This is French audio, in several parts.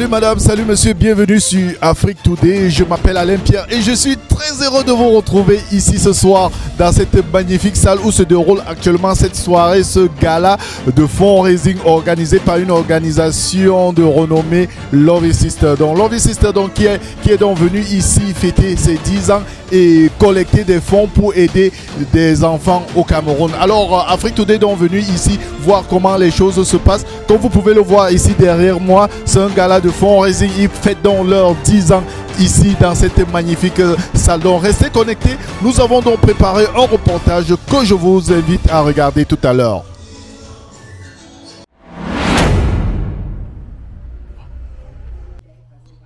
Salut madame, salut monsieur, bienvenue sur Afrique Today. Je m'appelle Alain Pierre et je suis très heureux de vous retrouver ici ce soir dans cette magnifique salle où se déroule actuellement cette soirée, ce gala de fundraising organisé par une organisation de renommée Loving Sister. Donc Loving Sister donc, qui est donc venu ici fêter ses 10 ans et collecter des fonds pour aider des enfants au Cameroun. Alors Afrique Today donc venu ici voir comment les choses se passent. Comme vous pouvez le voir ici derrière moi, c'est un gala de fundraising. Ils fêtent donc leurs 10 ans ici dans cette magnifique salle. Donc restez connectés. Nous avons donc préparé un reportage que je vous invite à regarder tout à l'heure.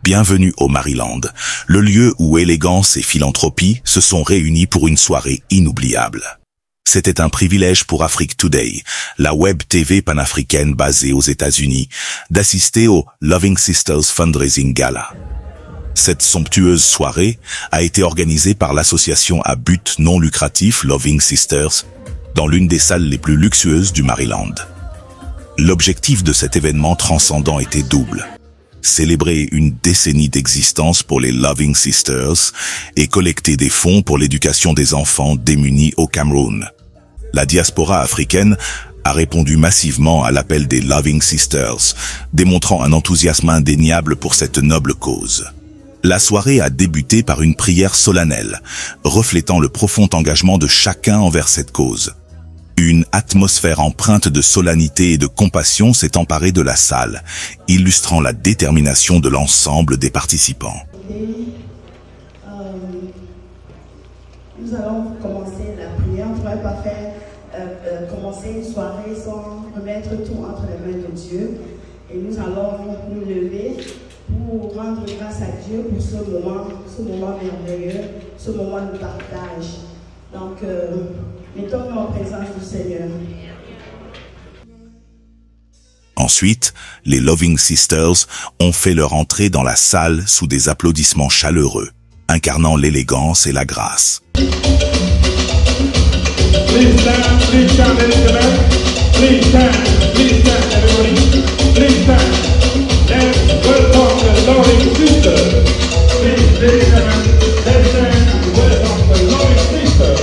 Bienvenue au Maryland, le lieu où élégance et philanthropie se sont réunis pour une soirée inoubliable. C'était un privilège pour Afrique Today, la web TV panafricaine basée aux États-Unis, d'assister au Loving Sisters Fundraising Gala. Cette somptueuse soirée a été organisée par l'association à but non lucratif Loving Sisters, dans l'une des salles les plus luxueuses du Maryland. L'objectif de cet événement transcendant était double. Célébrer une décennie d'existence pour les Loving Sisters et collecter des fonds pour l'éducation des enfants démunis au Cameroun. La diaspora africaine a répondu massivement à l'appel des Loving Sisters, démontrant un enthousiasme indéniable pour cette noble cause. La soirée a débuté par une prière solennelle, reflétant le profond engagement de chacun envers cette cause. Une atmosphère empreinte de solennité et de compassion s'est emparée de la salle, illustrant la détermination de l'ensemble des participants. Nous allons commencer la prière. On ne pourrait pas faire commencer une soirée sans remettre tout entre les mains de Dieu. Et nous allons nous lever pour rendre grâce à Dieu pour ce moment merveilleux, ce moment de partage. Donc, mettons-nous en présence du Seigneur. Ensuite, les Loving Sisters ont fait leur entrée dans la salle sous des applaudissements chaleureux, incarnant l'élégance et la grâce. Please stand, everybody. Please stand. Let's welcome the Loving Sisters. Please, ladies and gentlemen, let's stand and welcome the Loving Sisters.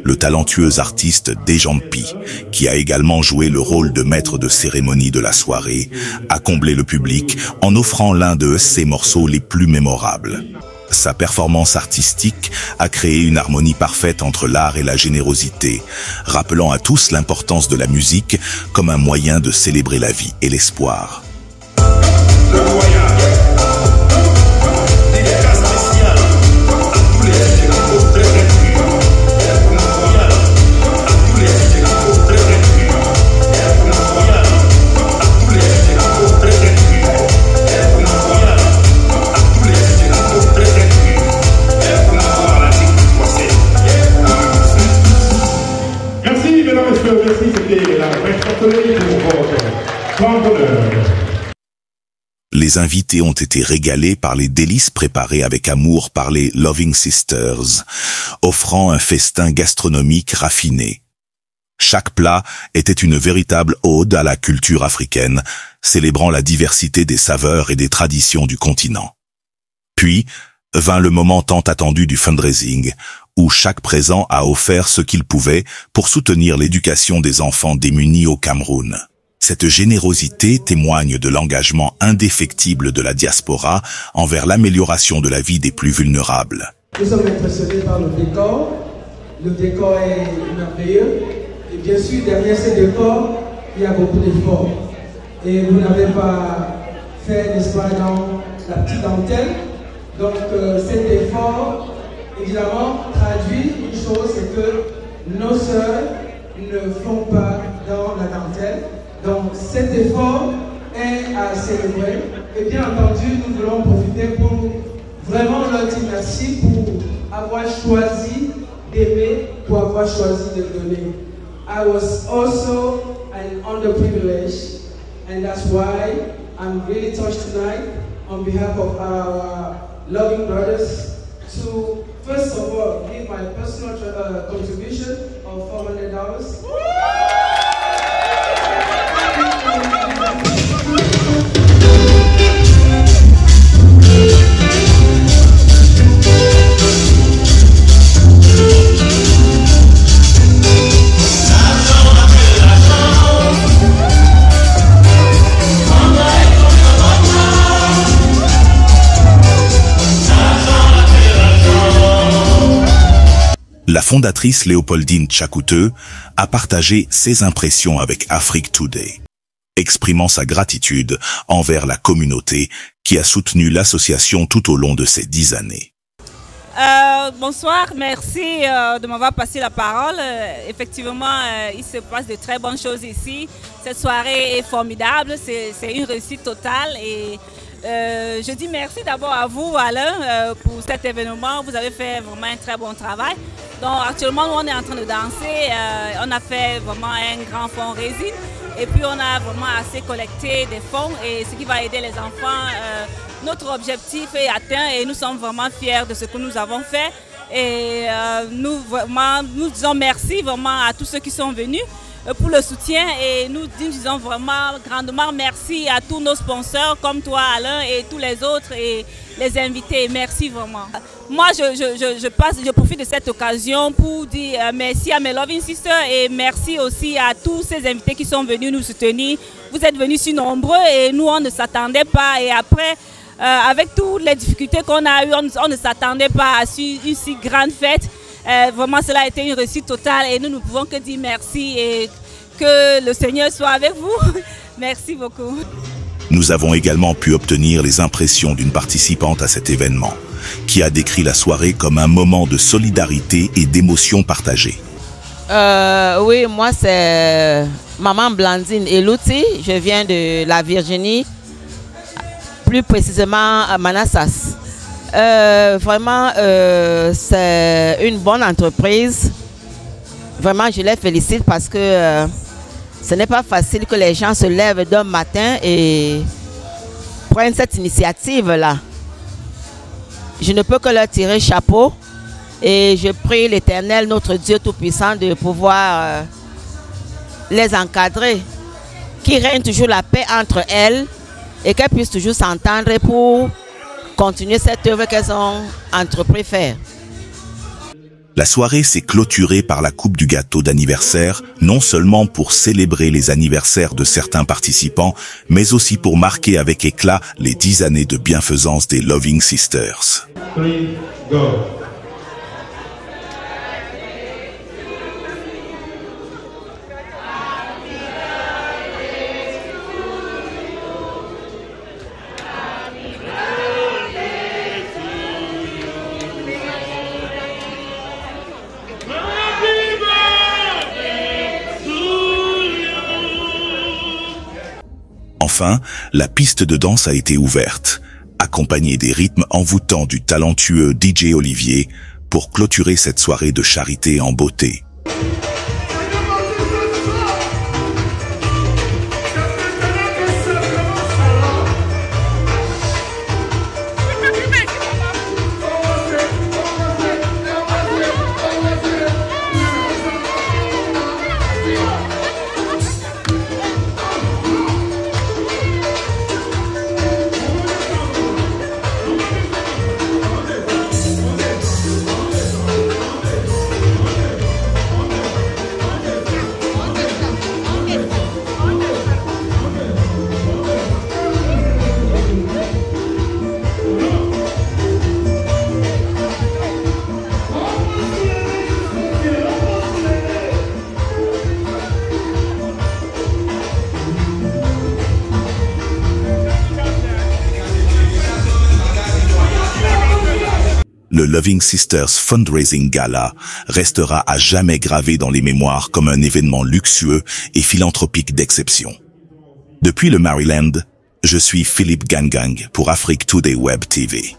Le talentueux artiste Dejampi, qui a également joué le rôle de maître de cérémonie de la soirée, a comblé le public en offrant l'un de ses morceaux les plus mémorables. Sa performance artistique a créé une harmonie parfaite entre l'art et la générosité, rappelant à tous l'importance de la musique comme un moyen de célébrer la vie et l'espoir. Merci, c'était la responsabilité pour votre grand bonheur. Les invités ont été régalés par les délices préparées avec amour par les Loving Sisters, offrant un festin gastronomique raffiné. Chaque plat était une véritable ode à la culture africaine, célébrant la diversité des saveurs et des traditions du continent. Puis vint le moment tant attendu du fundraising, où chaque présent a offert ce qu'il pouvait pour soutenir l'éducation des enfants démunis au Cameroun. Cette générosité témoigne de l'engagement indéfectible de la diaspora envers l'amélioration de la vie des plus vulnérables. Nous sommes impressionnés par le décor. Le décor est merveilleux. Et bien sûr, derrière ce décor, il y a beaucoup d'efforts. Et vous n'avez pas fait, n'est-ce pas, dans la petite dentelle. Donc cet effort, évidemment, traduit une chose, c'est que nos sœurs ne font pas dans la dentelle. Donc cet effort est à célébrer. Et bien entendu, nous voulons profiter pour vraiment leur dire merci pour avoir choisi d'aimer, pour avoir choisi de donner. I was also an underprivileged, and that's why I'm really touched tonight on behalf of our loving brothers to first of all give my personal contribution of $400. La fondatrice Léopoldine Tchakouteux a partagé ses impressions avec Afrique Today, exprimant sa gratitude envers la communauté qui a soutenu l'association tout au long de ces 10 années. Bonsoir, merci de m'avoir passé la parole. Effectivement, il se passe de très bonnes choses ici. Cette soirée est formidable, c'est une réussite totale et je dis merci d'abord à vous, Alain, pour cet événement. Vous avez fait vraiment un très bon travail. Donc actuellement, nous, on est en train de danser. On a fait vraiment un grand fond résine. Et puis, on a vraiment assez collecté des fonds et ce qui va aider les enfants. Notre objectif est atteint et nous sommes vraiment fiers de ce que nous avons fait. Et nous disons merci vraiment à tous ceux qui sont venus pour le soutien et nous disons vraiment grandement merci à tous nos sponsors comme toi Alain et tous les autres et les invités. Merci vraiment. Moi je profite de cette occasion pour dire merci à mes loving sisters et merci aussi à tous ces invités qui sont venus nous soutenir. Vous êtes venus si nombreux et nous on ne s'attendait pas et après avec toutes les difficultés qu'on a eues, on ne s'attendait pas à une si grande fête. Vraiment, cela a été une réussite totale et nous ne pouvons que dire merci et que le Seigneur soit avec vous. Merci beaucoup. Nous avons également pu obtenir les impressions d'une participante à cet événement, qui a décrit la soirée comme un moment de solidarité et d'émotion partagée. Oui, moi c'est Maman Blandine Elouti, je viens de la Virginie, plus précisément à Manassas. Vraiment, c'est une bonne entreprise. Vraiment, je les félicite parce que ce n'est pas facile que les gens se lèvent d'un matin et prennent cette initiative-là. Je ne peux que leur tirer chapeau et je prie l'Éternel, notre Dieu Tout-Puissant, de pouvoir les encadrer, qu'il règne toujours la paix entre elles et qu'elles puissent toujours s'entendre pour continuer cette œuvre qu'elles ont entrepris faire. La soirée s'est clôturée par la coupe du gâteau d'anniversaire, non seulement pour célébrer les anniversaires de certains participants, mais aussi pour marquer avec éclat les 10 années de bienfaisance des Loving Sisters. 3, go. Enfin, la piste de danse a été ouverte, accompagnée des rythmes envoûtants du talentueux DJ Olivier, pour clôturer cette soirée de charité en beauté. le Loving Sisters Fundraising Gala restera à jamais gravé dans les mémoires comme un événement luxueux et philanthropique d'exception. Depuis le Maryland, je suis Philippe Gangang pour Afrique Today Web TV.